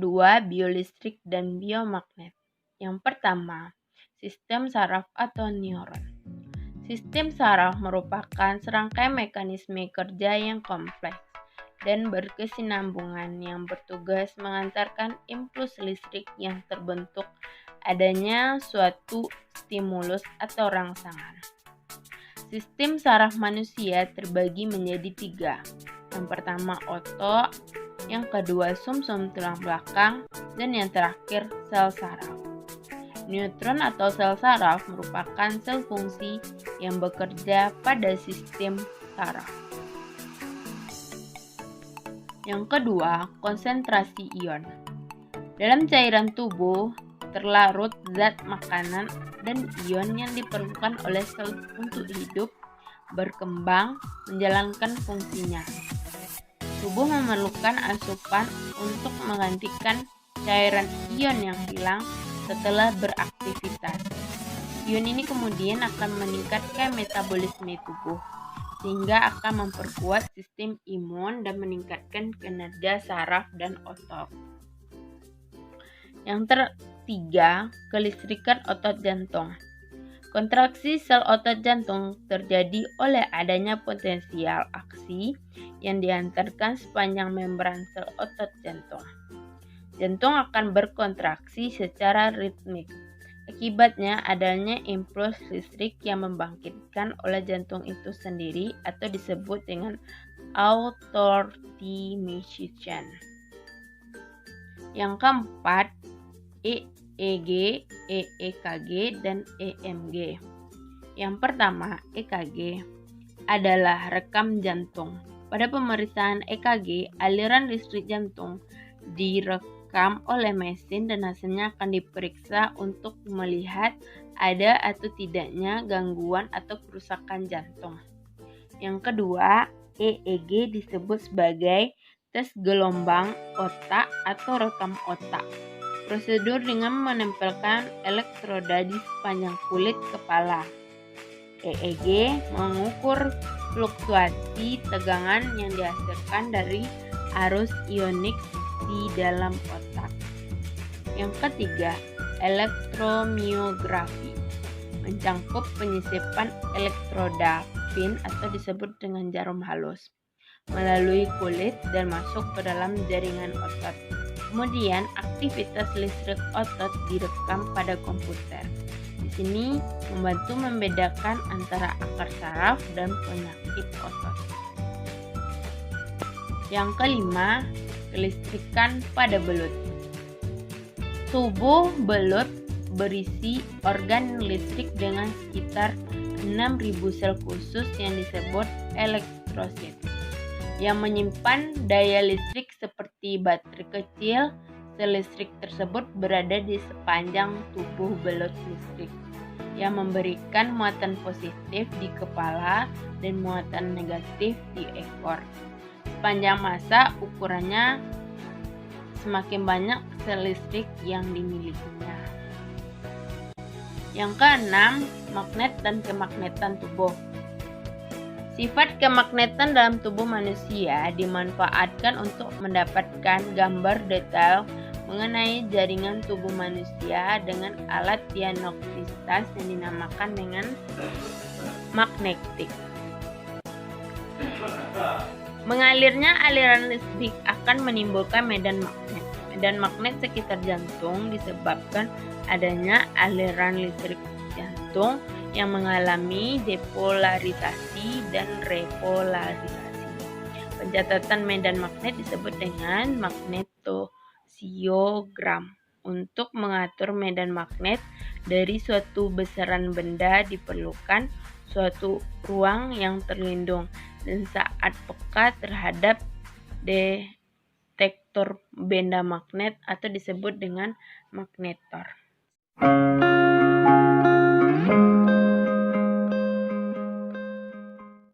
kedua, biolistrik dan biomagnet. Yang pertama, sistem saraf atau neuron. Sistem saraf merupakan serangkaian mekanisme kerja yang kompleks dan berkesinambungan yang bertugas mengantarkan impuls listrik yang terbentuk adanya suatu stimulus atau rangsangan. Sistem saraf manusia terbagi menjadi 3. Yang pertama otot, yang kedua sumsum tulang belakang, dan yang terakhir sel saraf. Neutron atau sel saraf merupakan sel fungsi yang bekerja pada sistem saraf. Yang kedua, konsentrasi ion. Dalam cairan tubuh terlarut zat makanan dan ion yang diperlukan oleh sel untuk hidup, berkembang, menjalankan fungsinya. Tubuh memerlukan asupan untuk menggantikan cairan ion yang hilang setelah beraktivitas. Ion ini kemudian akan meningkatkan metabolisme tubuh, sehingga akan memperkuat sistem imun dan meningkatkan kinerja saraf dan otot. Yang ketiga, kelistrikan otot jantung. Kontraksi sel otot jantung terjadi oleh adanya potensial aksi yang diantarkan sepanjang membran sel otot jantung. Jantung akan berkontraksi secara ritmik. Akibatnya adanya impuls listrik yang membangkitkan oleh jantung itu sendiri atau disebut dengan auto-optimization. Yang keempat, EEG, EEKG, dan EMG. Yang pertama, EKG adalah rekam jantung. Pada pemeriksaan EKG, aliran listrik jantung direkam oleh mesin dan hasilnya akan diperiksa untuk melihat ada atau tidaknya gangguan atau kerusakan jantung. Yang kedua, EEG disebut sebagai tes gelombang otak atau rekam otak. Prosedur dengan menempelkan elektroda di sepanjang kulit kepala. EEG mengukur fluktuasi tegangan yang dihasilkan dari arus ionik di dalam otak. Yang ketiga, elektromiografi mencangkup penyisipan elektroda pin atau disebut dengan jarum halus melalui kulit dan masuk ke dalam jaringan otot. Kemudian aktivitas listrik otot direkam pada komputer. Di sini membantu membedakan antara akar saraf dan penyakit otot. Yang kelima, kelistrikan pada belut. Tubuh belut berisi organ listrik dengan sekitar 6.000 sel khusus yang disebut elektrosit, yang menyimpan daya listrik seperti baterai kecil. Sel listrik tersebut berada di sepanjang tubuh belut listrik, yang memberikan muatan positif di kepala dan muatan negatif di ekor. Sepanjang masa ukurannya semakin banyak sel listrik yang dimilikinya. Yang keenam, magnet dan kemagnetan tubuh. Sifat kemagnetan dalam tubuh manusia dimanfaatkan untuk mendapatkan gambar detail mengenai jaringan tubuh manusia dengan alat diagnostis yang dinamakan dengan magnetik. Mengalirnya aliran listrik akan menimbulkan medan magnet. Medan magnet sekitar jantung disebabkan adanya aliran listrik jantung yang mengalami depolarisasi dan repolarisasi. Pencatatan medan magnet disebut dengan magnetosiogram. Untuk mengatur medan magnet dari suatu besaran benda diperlukan suatu ruang yang terlindung dan saat peka terhadap detektor benda magnet atau disebut dengan magnetor.